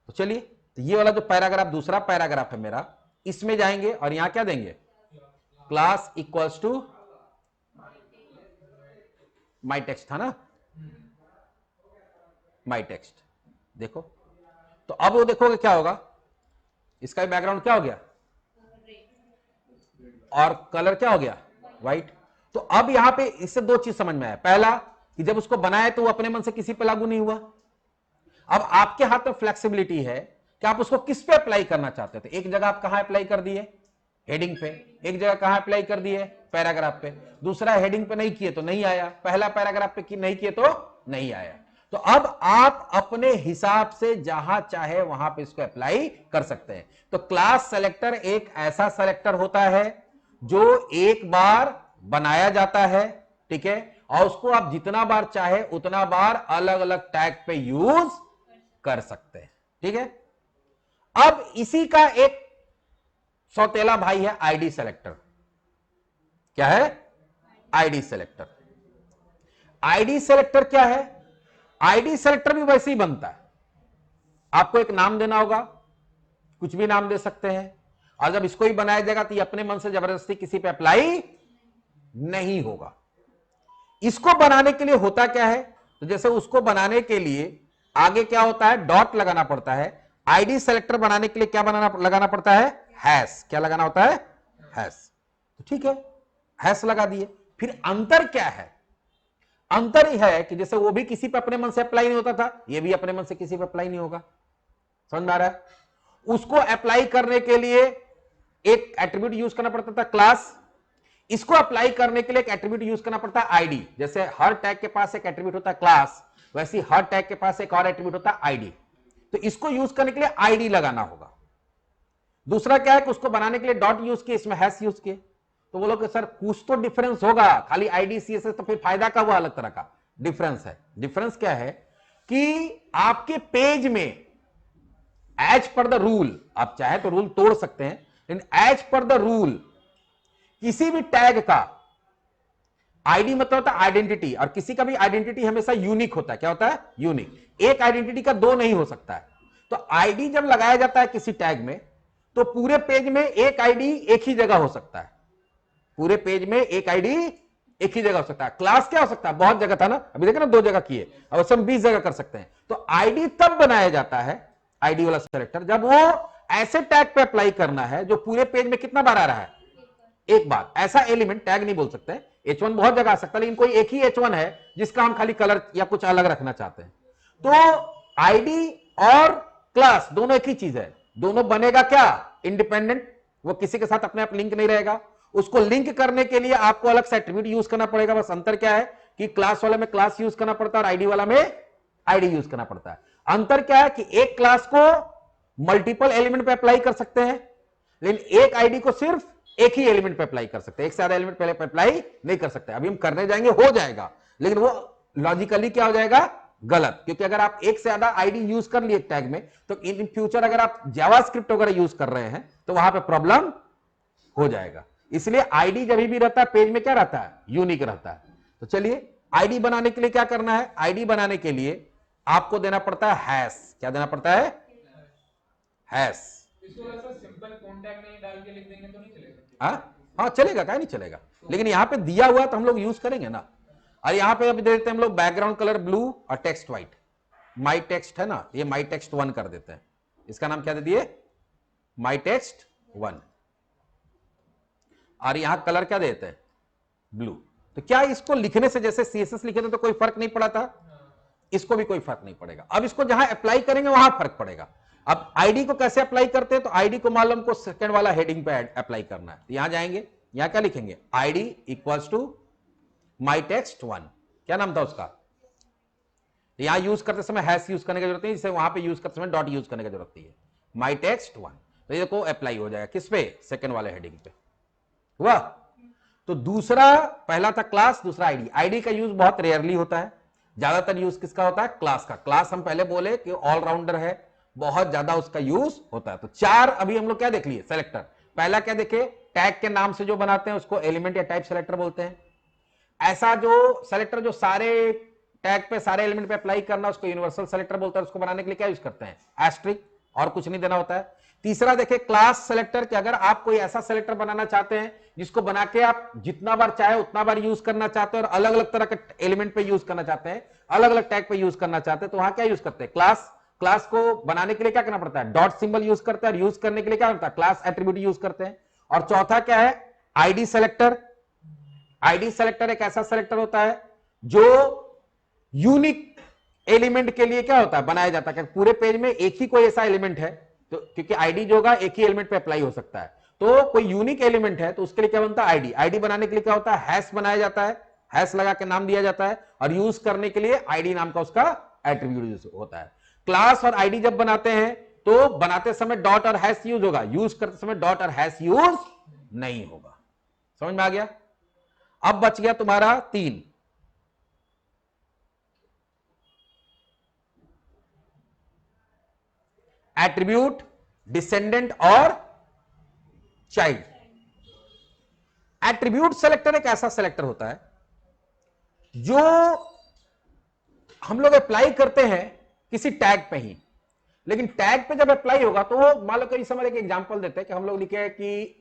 तो चलिए, तो ये वाला जो पैराग्राफ, दूसरा पैराग्राफ है मेरा, इसमें जाएंगे और यहां क्या देंगे, class equals to my text था ना, माई टेक्स्ट। देखो तो अब वो देखोगे क्या होगा, इसका बैकग्राउंड क्या हो गया, और कलर क्या हो गया, व्हाइट। तो अब यहां पे इससे दो चीज समझ में आया, पहला कि जब उसको बनाए तो वो अपने मन से किसी पे लागू नहीं हुआ। अब आपके हाथ में फ्लेक्सिबिलिटी है कि आप उसको किस पे अप्लाई करना चाहते थे। एक जगह आप कहां अप्लाई कर दिए, हेडिंग पे, एक जगह कहां अप्लाई कर दिए, पैराग्राफ पे। दूसरा हेडिंग पे नहीं किए तो नहीं आया, पहला पैराग्राफ पे नहीं किए तो नहीं आया। तो अब आप अपने हिसाब से जहां चाहे वहां पे इसको अप्लाई कर सकते हैं। तो क्लास सेलेक्टर एक ऐसा सेलेक्टर होता है जो एक बार बनाया जाता है, ठीक है, और उसको आप जितना बार चाहे उतना बार अलग अलग टैग पे यूज कर सकते हैं, ठीक है। अब इसी का एक सौतेला भाई है आईडी सेलेक्टर। क्या है, आईडी सेलेक्टर। आईडी सेलेक्टर क्या है, आईडी सेलेक्टर भी वैसे ही बनता है, आपको एक नाम देना होगा, कुछ भी नाम दे सकते हैं, और जब इसको ही बनाया जाएगा तो ये अपने मन से जबरदस्ती किसी पे अप्लाई नहीं होगा। इसको बनाने के लिए होता क्या है, तो जैसे उसको बनाने के लिए आगे क्या होता है, डॉट लगाना पड़ता है। आईडी सेलेक्टर बनाने के लिए क्या लगाना पड़ता है, हैश। क्या लगाना होता है, हैश। तो ठीक है, हैश लगा दिए। फिर अंतर क्या है, अंतर यह है कि जैसे वो भी किसी पे अपने मन से अप्लाई नहीं होता था, ये भी अपने मन से किसी पे अप्लाई नहीं होगा। समझ में आ रहा है? उसको अप्लाई करने के लिए एक एट्रीब्यूट यूज करना पड़ता था, क्लास। इसको अप्लाई करने के लिए एक एट्रीब्यूट यूज करना पड़ता है, आईडी। जैसे हर टैग के पास एक एट्रीब्यूट होता है क्लास, वैसे हर टैग के पास एक और एट्रीब्यूट होता है आईडी। तो इसको यूज करने के लिए आईडी लगाना होगा। दूसरा क्या है कि उसको बनाने के लिए डॉट यूज किए, इसमें हैश यूज किए। तो बोलो कि सर कुछ तो डिफरेंस होगा, खाली आईडी सीएसएस तो फिर फायदा का हुआ, अलग तरह का डिफरेंस है। डिफरेंस क्या है कि आपके पेज में एज पर द रूल, आप चाहे तो रूल तोड़ सकते हैं, लेकिन एज पर द रूल किसी भी टैग का आईडी मतलब होता है आइडेंटिटी, और किसी का भी आइडेंटिटी हमेशा यूनिक होता है। क्या होता है, यूनिक। एक आइडेंटिटी का दो नहीं हो सकता है। तो आईडी जब लगाया जाता है किसी टैग में, तो पूरे पेज में एक आईडी एक ही जगह हो सकता है। पूरे पेज में एक आईडी एक ही जगह हो सकता है। क्लास क्या हो सकता है, बहुत जगह था ना, अभी देखो ना 2 जगह किए, अब हम 20 जगह कर सकते हैं। तो आईडी तब बनाया जाता है, आईडी वाला सेलेक्टर, जब वो ऐसे टैग पे अप्लाई करना है जो पूरे पेज में कितना बार आ रहा है, एक बार। ऐसा एलिमेंट टैग नहीं बोल सकते, H1 बहुत जगह आ सकता है, लेकिन कोई एक ही H1 है जिसका हम खाली कलर या कुछ अलग रखना चाहते हैं। तो आईडी और क्लास दोनों एक ही चीज है, दोनों बनेगा क्या, इंडिपेंडेंट। वो किसी के साथ अपने आप लिंक नहीं रहेगा। उसको लिंक करने के लिए आपको अलग से एट्रीब्यूट यूज करना पड़ेगा। बस अंतर क्या है कि क्लास वाले में क्लास यूज करना पड़ता है और आईडी वाला में आईडी यूज करना पड़ता है। अंतर क्या है कि एक क्लास को मल्टीपल एलिमेंट पे अप्लाई कर सकते हैं, लेकिन एक आईडी को सिर्फ एक ही एलिमेंट पे अप्लाई कर सकते हैं, एक से ज्यादा एलिमेंट पे अप्लाई नहीं कर सकते। अभी हम करने जाएंगे, हो जाएगा, लेकिन वो लॉजिकली क्या हो जाएगा, गलत। क्योंकि अगर आप एक से ज्यादा आईडी यूज कर लिए टैग में, तो इन फ्यूचर अगर आप जावास्क्रिप्ट वगैरह यूज कर रहे हैं तो वहां पे प्रॉब्लम हो जाएगा। इसलिए आईडी जब भी रहता है पेज में क्या रहता है, यूनिक रहता है। तो चलिए, आईडी बनाने के लिए क्या करना है, आईडी बनाने के लिए आपको देना पड़ता है हैश। क्या देना पड़ता है, हैश। इसको ऐसा सिंपल कॉन्टैक्ट नहीं डाल के लिख देंगे तो नहीं चलेगा? हाँ चलेगा, क्या नहीं चलेगा, लेकिन यहां पे दिया हुआ तो हम लोग यूज करेंगे ना। और यहां पे अभी देते हैं हम लोग बैकग्राउंड कलर ब्लू और टेक्स्ट व्हाइट। माई टेक्स्ट है ना, ये माई टेक्स्ट 1 कर देते हैं। इसका नाम क्या दे दिए, माई टेक्स्ट 1। और यहां कलर क्या देते हैं, ब्लू। तो क्या इसको लिखने से जैसे सीएसएस लिखे थे तो कोई फर्क नहीं पड़ा था, इसको भी कोई फर्क नहीं पड़ेगा। अब इसको जहां अप्लाई करेंगे वहां फर्क पड़ेगा। अब आईडी को कैसे अप्लाई करते हैं, तो आईडी को मान लो हमको सेकंड वाला हेडिंग पे अप्लाई करना है। तो यहां जाएंगे, यहां क्या लिखेंगे, ID equals to my text 1। क्या नाम था उसका, यहां यूज करते समय हैश यूज करने की जरूरत नहीं, जिसे वहां पे यूज करते समय डॉट यूज करने की जरूरत नहीं है। माई टेक्स्ट 1, तो ये देखो अप्लाई हो जाएगा किस पे, सेकंड वाले हेडिंग पे हुआ। तो दूसरा, पहला था क्लास, दूसरा आईडी। आईडी का यूज बहुत रेयरली होता है, ज्यादातर यूज किसका होता है, क्लास का। क्लास हम पहले बोले कि ऑलराउंडर है, बहुत ज्यादा उसका यूज होता है। तो 4 अभी हम लोग क्या देख लिए, सेलेक्टर। पहला क्या देखे, टैग के नाम से जो बनाते हैं उसको एलिमेंट या टाइप सेलेक्टर बोलते हैं। ऐसा जो सेलेक्टर जो सारे टैग पे सारे एलिमेंट पे अप्लाई करना, उसको यूनिवर्सल सेलेक्टर बोलते हैं। उसको बनाने के लिए क्या यूज करते हैं, एस्ट्रिक, और कुछ नहीं देना होता है। तीसरा देखे क्लास सेलेक्टर, कि अगर आप कोई ऐसा सेलेक्टर बनाना चाहते हैं जिसको बना के आप जितना बार चाहे उतना बार यूज करना चाहते हैं, और अलग अलग तरह के एलिमेंट पे यूज करना चाहते हैं, अलग अलग टैग पे यूज करना चाहते हैं, तो वहां क्या यूज करते हैं, क्लास। क्लास को बनाने के लिए क्या करना पड़ता है, डॉट सिंबल यूज करते हैं, और यूज करने के लिए क्या होता है, क्लास एट्रीब्यूट यूज करते हैं। और चौथा क्या है, आईडी सेलेक्टर। आईडी सेलेक्टर एक ऐसा सेलेक्टर होता है जो यूनिक एलिमेंट के लिए क्या होता है, बनाया जाता है। पूरे पेज में एक ही कोई ऐसा एलिमेंट है, तो क्योंकि आईडी जो होगा एक ही एलिमेंट पे अप्लाई हो सकता है, तो कोई यूनिक एलिमेंट है तो उसके लिए क्या बनता है, आईडी। आईडी बनाने के लिए क्या होता है, हैश बनाया जाता है, हैश लगा के नाम दिया जाता है, और यूज करने के लिए आईडी नाम का उसका एट्रीब्यूट होता है। क्लास और आईडी जब बनाते हैं तो बनाते समय डॉट और हैश यूज होगा, यूज करते समय डॉट और हैश यूज नहीं होगा। समझ में आ गया। अब बच गया तुम्हारा 3, एट्रीब्यूट, डिसेंडेंट और चाइल्ड। एट्रीब्यूट सेलेक्टर एक ऐसा सेलेक्टर होता है जो हम लोग अप्लाई करते हैं किसी टैग पे ही, लेकिन टैग पे जब अप्लाई होगा तो मान लो कि इस समय एक एग्जांपल देते हैं कि हम लोग लिखे कि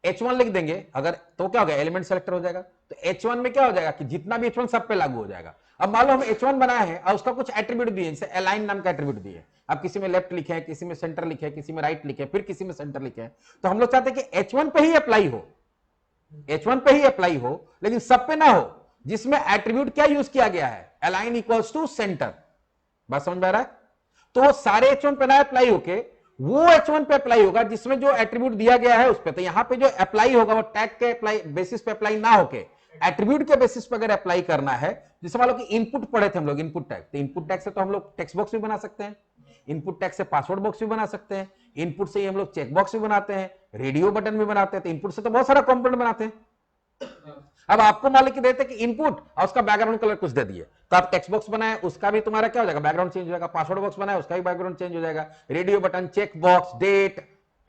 H1 लिख देंगे अगर, तो क्या हो गया, एलिमेंट सेलेक्टर हो जाएगा। तो H1 में क्या हो जाएगा कि जितना भी H1 सब पे लागू हो जाएगा। अब मान लो हम H1 बनाए हैं और उसका कुछ एट्रीब्यूट दिए, जैसे अलाइन नाम का एट्रीब्यूट दिए, अब किसी में लेफ्ट लिखे हैं, किसी में सेंटर लिखे हैं, किसी में राइट लिखे हैं, फिर किसी में सेंटर लिखे हैं, तो हम लोग चाहते हैं कि H1 पे ही अप्लाई हो, H1 पे ही अप्लाई हो, लेकिन सब पे ना हो, जिसमें एट्रीब्यूट क्या यूज किया गया है, अलाइन इक्वल्स टू सेंटर। बात समझ में आ रहा है? तो वो सारे H1 पे ना अप्लाई होके वो H1 पे अप्लाई होगा जिसमें जो एट्रीब्यूट दिया गया है उस पे। तो यहां पे जो अप्लाई होगा वो टैग के अप्लाई बेसिस पे अप्लाई ना होके एट्रीब्यूट के बेसिस पे अगर अप्लाई करना है, जैसे मान लो कि इनपुट पढ़े थे हम लोग, इनपुट टैग, तो इनपुट टैग से तो हम लोग टेक्स्ट बॉक्स भी बना सकते हैं, इनपुट टैग से पासवर्ड बॉक्स भी बना सकते हैं, इनपुट से ही हम लोग चेक बॉक्स भी बनाते हैं, रेडियो बटन भी बनाते हैं, तो इनपुट से तो बहुत सारा कंपोनेंट बनाते हैं। अब आपको मान लीजिए देते कि इनपुट और उसका बैकग्राउंड कलर कुछ दे दिए, तो आप टेक्स्ट बॉक्स बनाए, उसका भी तुम्हारा क्या हो जाएगा, बैकग्राउंड चेंज हो जाएगा, पासवर्ड बॉक्स बनाए, उसका भी बैकग्राउंड चेंज हो जाएगा, radio button, check box, date,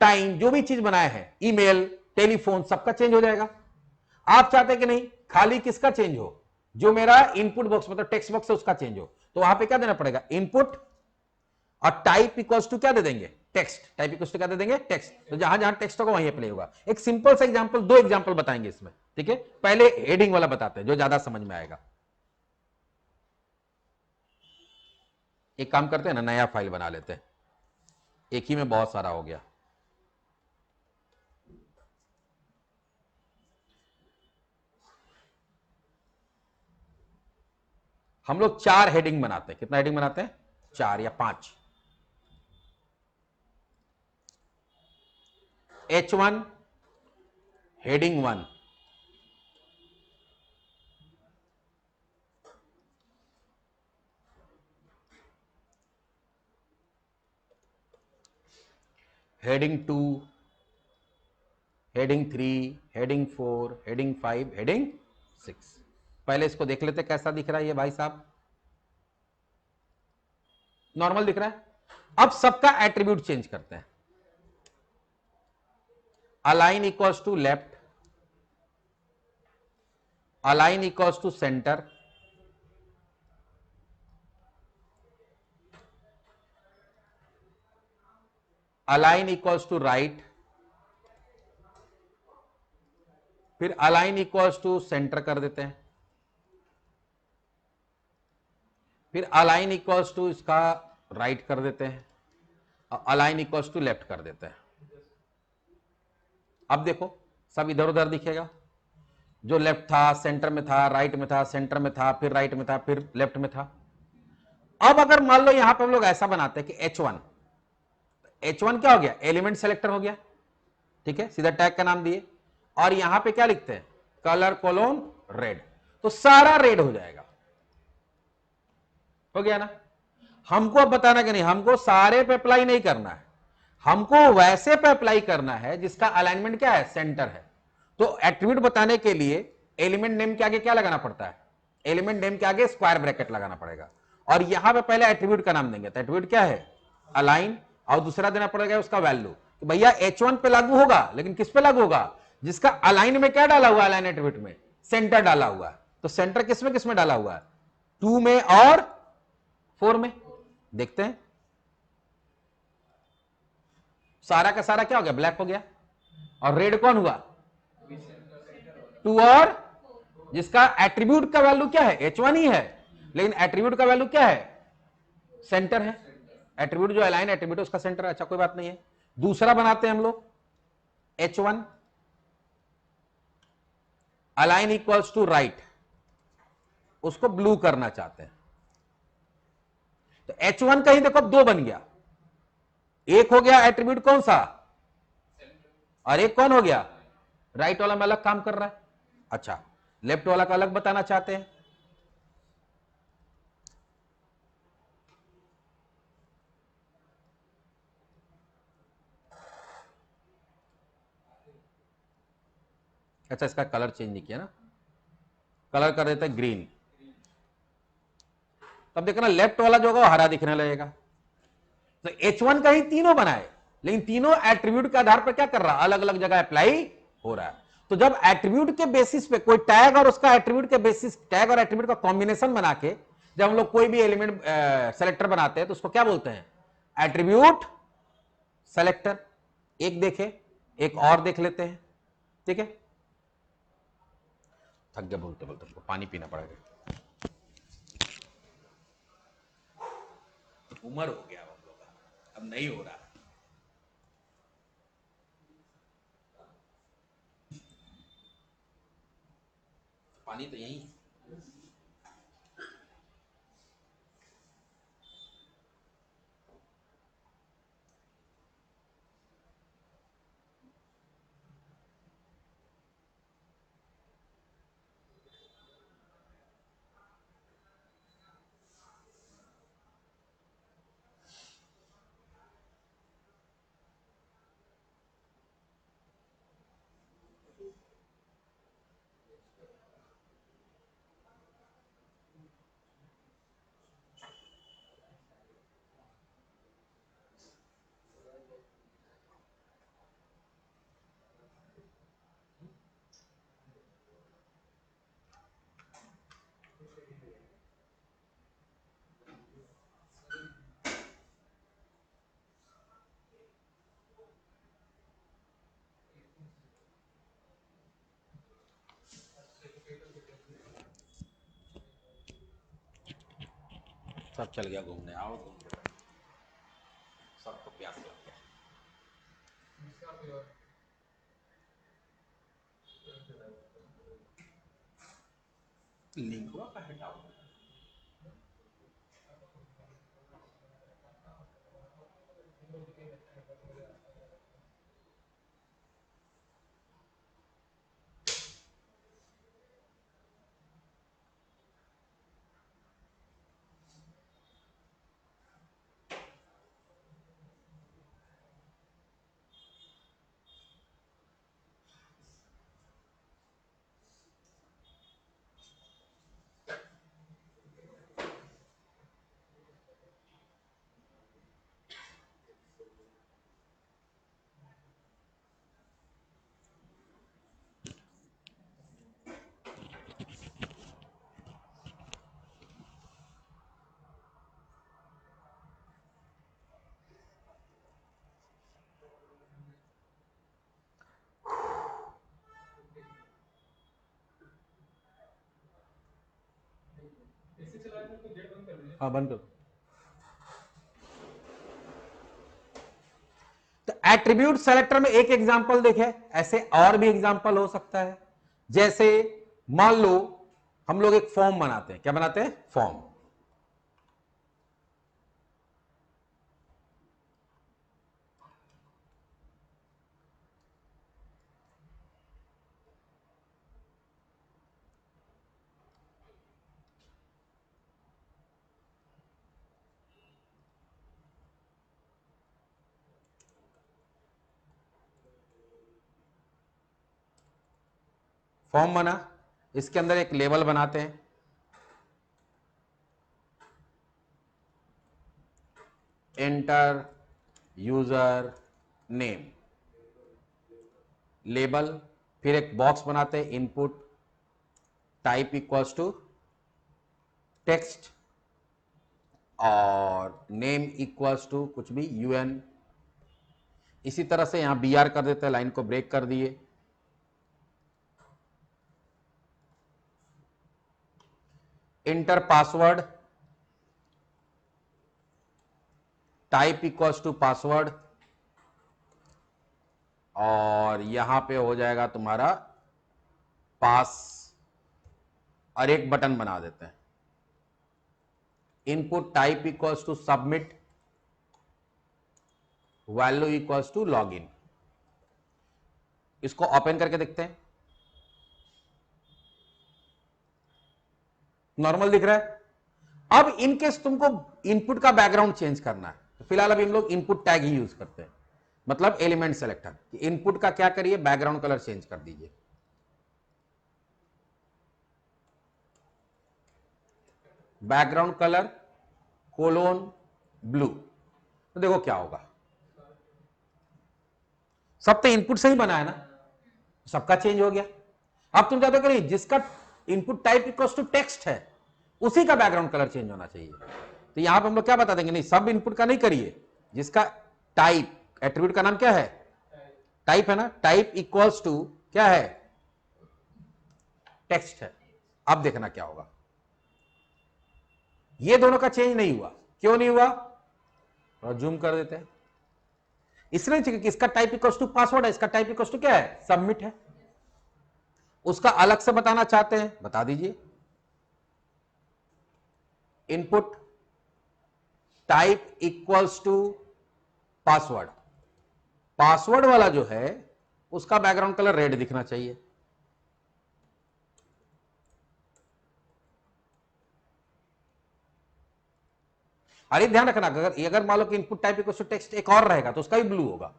time, जो भी चीज बनाए हैं, ईमेल, टेलीफोन, सबका चेंज हो जाएगा। आप चाहते हैं कि नहीं खाली किसका चेंज हो, जो मेरा इनपुट बॉक्स मतलब टेक्स्ट बॉक्स है उसका चेंज हो, तो वहां पे क्या देना पड़ेगा, इनपुट और टाइप इक्वल्स टू क्या दे देंगे, टेक्स्ट, टाइप इक्वल्स टू क्या दे देंगे, टेक्स्ट। तो जहां जहां टेक्स्ट होगा वहीं अप्लाई होगा। एक सिंपल सा एग्जांपल, दो एग्जांपल बताएंगे इसमें, ठीक है। पहले हेडिंग वाला बताते हैं जो ज्यादा समझ में आएगा। एक काम करते हैं ना, नया फाइल बना लेते हैं, एक ही में बहुत सारा हो गया। हम लोग 4 हेडिंग बनाते हैं, कितना हेडिंग बनाते हैं, 4 या 5। H1 heading 1, heading 2, heading 3, heading 4, heading 5, heading 6। पहले इसको देख लेते कैसा दिख रहा है ये भाई साहब, नॉर्मल दिख रहा है। अब सबका एट्रीब्यूट चेंज करते हैं, align equals to left, align equals to center, align equals to right, फिर अलाइन इक्वल्स टू सेंटर कर देते हैं, फिर अलाइन इक्वल्स टू इसका राइट कर देते हैं, और अलाइन इक्वल्स टू लेफ्ट कर देते हैं। अब देखो सब इधर उधर दिखेगा, जो लेफ्ट था, सेंटर में था, राइट में था, सेंटर में था, फिर राइट में था, फिर लेफ्ट में था। अब अगर मान लो यहां पर हम लोग ऐसा बनाते हैं कि H1 क्या हो गया, एलिमेंट सेलेक्टर हो गया, ठीक है, सीधा टैग का नाम दिए, और यहां पे क्या लिखते हैं, कलर कोलोन रेड, तो सारा रेड हो जाएगा, हो गया ना। हमको अब बताना कि नहीं, हमको सारे पे अप्लाई नहीं करना है, हमको वैसे पे अप्लाई करना है जिसका अलाइनमेंट क्या है, सेंटर है। तो एट्रीब्यूट बताने के लिए एलिमेंट नेम के आगे क्या लगाना पड़ता है, एलिमेंट नेम के आगे स्क्वायर ब्रैकेट लगाना पड़ेगा, और यहां पे पहले एट्रीब्यूट का नाम देंगे, तो एट्रीब्यूट क्या है, अलाइन, और दूसरा देना पड़ेगा उसका वैल्यू, तो भैया H1 पे लागू होगा, लेकिन किस पे लागू होगा, जिसका अलाइन में क्या डाला हुआ, अलाइन एट्रीब्यूट में सेंटर डाला हुआ है। तो सेंटर किसमें डाला हुआ है, 2 में और 4 में। देखते हैं, सारा का सारा क्या हो गया, ब्लैक हो गया, और रेड कौन हुआ, 2 और जिसका एट्रीब्यूट का वैल्यू क्या है, H1 ही है, लेकिन एट्रीब्यूट का वैल्यू क्या है, सेंटर है, एट्रीब्यूट जो अलाइन एट्रीब्यूट उसका सेंटर है। अच्छा कोई बात नहीं है, दूसरा बनाते हैं हम लोग, H1 align equals to right, उसको ब्लू करना चाहते हैं, तो H1 कहीं देखो अब 2 बन गया, एक हो गया एट्रीब्यूट कौन सा, और एक कौन हो गया, राइट वाला में अलग काम कर रहा है। अच्छा लेफ्ट वाला का अलग बताना चाहते हैं, अच्छा इसका कलर चेंज नहीं किया ना, कलर कर देते हैं ग्रीन, तब देखना लेफ्ट वाला जो होगा वो हरा दिखने लगेगा। तो H1 का ही तीनों बनाए, लेकिन तीनों एट्रीब्यूट के आधार पर क्या कर रहा है, अलग अलग जगह अप्लाई हो रहा है। तो जब एट्रीब्यूट के बेसिस पे कोई टैग और उसका एट्रीब्यूट के बेसिस, टैग और एट्रीब्यूट का कॉम्बिनेशन बना के जब हम लोग कोई भी एलिमेंट सेलेक्टर बनाते हैं तो उसको क्या बोलते हैं, एट्रीब्यूट सेलेक्टर। एक देखे, एक और देख लेते हैं, ठीक है, थक गया बोलते बोलते, तुमको पानी पीना पड़ेगा, उम्र हो गया हम लोग का, अब नहीं हो रहा। पानी तो यही है। सब चल गया घूमने, आओ घूमने, सबको प्यास लग गया। इसका कोई और लिंगुआ का हटाओ। ऐसे चला रहे तो गेट बंद कर दीजिए। हाँ बंद करो। तो एट्रीब्यूट सेलेक्टर में एक एग्जांपल देखे, ऐसे और भी एग्जांपल हो सकता है। जैसे मान लो हम लोग एक फॉर्म बनाते हैं, क्या बनाते हैं, फॉर्म। फॉर्म बना, इसके अंदर एक लेबल बनाते हैं, एंटर यूजर नेम, लेबल, फिर एक बॉक्स बनाते हैं, input type equals to text और नेम इक्वल्स टू कुछ भी यूएन। इसी तरह से यहां br कर देते हैं, लाइन को ब्रेक कर दिए। Enter password, type equals to password, और यहां पे हो जाएगा तुम्हारा पास, और एक बटन बना देते हैं, input type equals to submit, value equals to login. इसको ओपन करके देखते हैं, नॉर्मल दिख रहा है। अब इनकेस तुमको इनपुट का बैकग्राउंड चेंज करना है, तो फिलहाल अभी हम लोग इनपुट टैग ही यूज करते हैं, मतलब एलिमेंट सेलेक्टर। इनपुट का क्या करिए, बैकग्राउंड कलर चेंज कर दीजिए, बैकग्राउंड कलर कोलोन ब्लू। तो देखो क्या होगा, सब तो इनपुट से ही बना है ना, सबका चेंज हो गया। अब तुम चाहते हो कि जिसका input type equals to text है उसी का बैकग्राउंड कलर चेंज होना चाहिए। तो यहां पे हम लोग क्या बता देंगे, नहीं सब इनपुट का नहीं करिए, जिसका टाइप, एट्रीब्यूट का नाम क्या है, टाइप है ना, टाइप इक्वल्स टू क्या है, टेक्स्ट है। अब देखना क्या होगा, ये दोनों का चेंज नहीं हुआ, क्यों नहीं हुआ, और जूम कर देते हैं। इसलिए कि इसका टाइप इक्वल टू पासवर्ड है, इसका टाइप इक्वल टू क्या है, सबमिट है। उसका अलग से बताना चाहते हैं, बता दीजिए, input type equals to password. Password वाला जो है उसका बैकग्राउंड कलर रेड दिखना चाहिए। अरे ध्यान रखना, अगर मान लो कि input type equal to text एक और रहेगा तो उसका भी ब्लू होगा।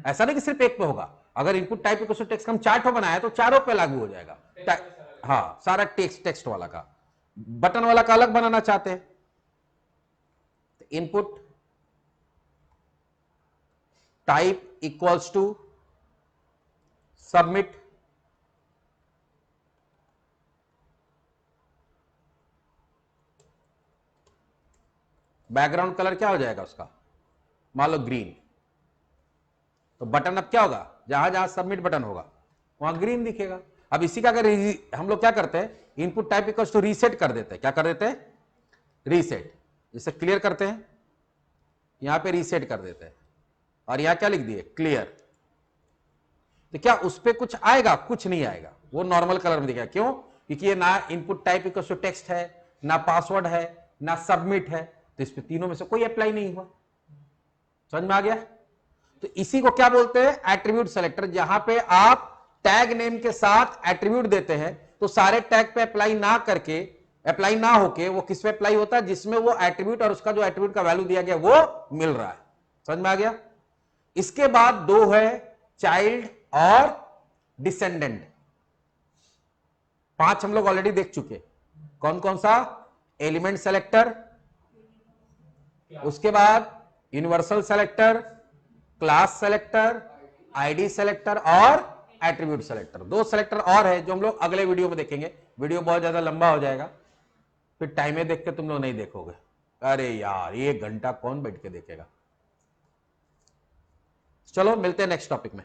ऐसा नहीं कि सिर्फ एक पे होगा, अगर input type equal to text हम चार्ट बनाया तो चारों पे लागू हो जाएगा। हाँ, सारा टेक्स्ट वाला का, बटन वाला का अलग बनाना चाहते हैं, input type equals to submit, background colour क्या हो जाएगा उसका, मान लो ग्रीन। तो बटन अब क्या होगा, जहां जहां सबमिट बटन होगा वहां ग्रीन दिखेगा। अब इसी का अगर हम लोग क्या करते हैं, input type equals to reset कर देते हैं। क्या कर देते हैं, रीसेट। इसे क्लियर करते हैं, यहां पे रीसेट कर देते हैं, और यहां क्या लिख दिए, क्लियर। तो क्या उस पर कुछ आएगा, कुछ नहीं आएगा, वो नॉर्मल कलर में दिखेगा। क्यों, क्योंकि ये ना input type equals to text है, ना पासवर्ड है, ना सबमिट है, तो इस पे तीनों में से कोई अप्लाई नहीं हुआ। समझ में आ गया। तो इसी को क्या बोलते हैं, एट्रीब्यूट सेलेक्टर। जहां पे आप टैग नेम के साथ एट्रीब्यूट देते हैं तो सारे टैग पे अप्लाई ना होके वो किस पे अप्लाई होता है, जिसमें वो एट्रीब्यूट और उसका जो एट्रीब्यूट का वैल्यू दिया गया वो मिल रहा है। समझ में आ गया। इसके बाद दो है, चाइल्ड और डिसेंडेंट। 5 हम लोग ऑलरेडी देख चुके। कौन कौन सा, एलिमेंट सेलेक्टर, उसके बाद universal selector, class selector, ID selector और एट्रीब्यूट सेलेक्टर। 2 सेलेक्टर और है जो हम लोग अगले वीडियो में देखेंगे। वीडियो बहुत ज्यादा लंबा हो जाएगा, फिर टाइम देख के तुम लोग नहीं देखोगे। अरे यार 1 घंटा कौन बैठ के देखेगा। चलो मिलते हैं नेक्स्ट टॉपिक में।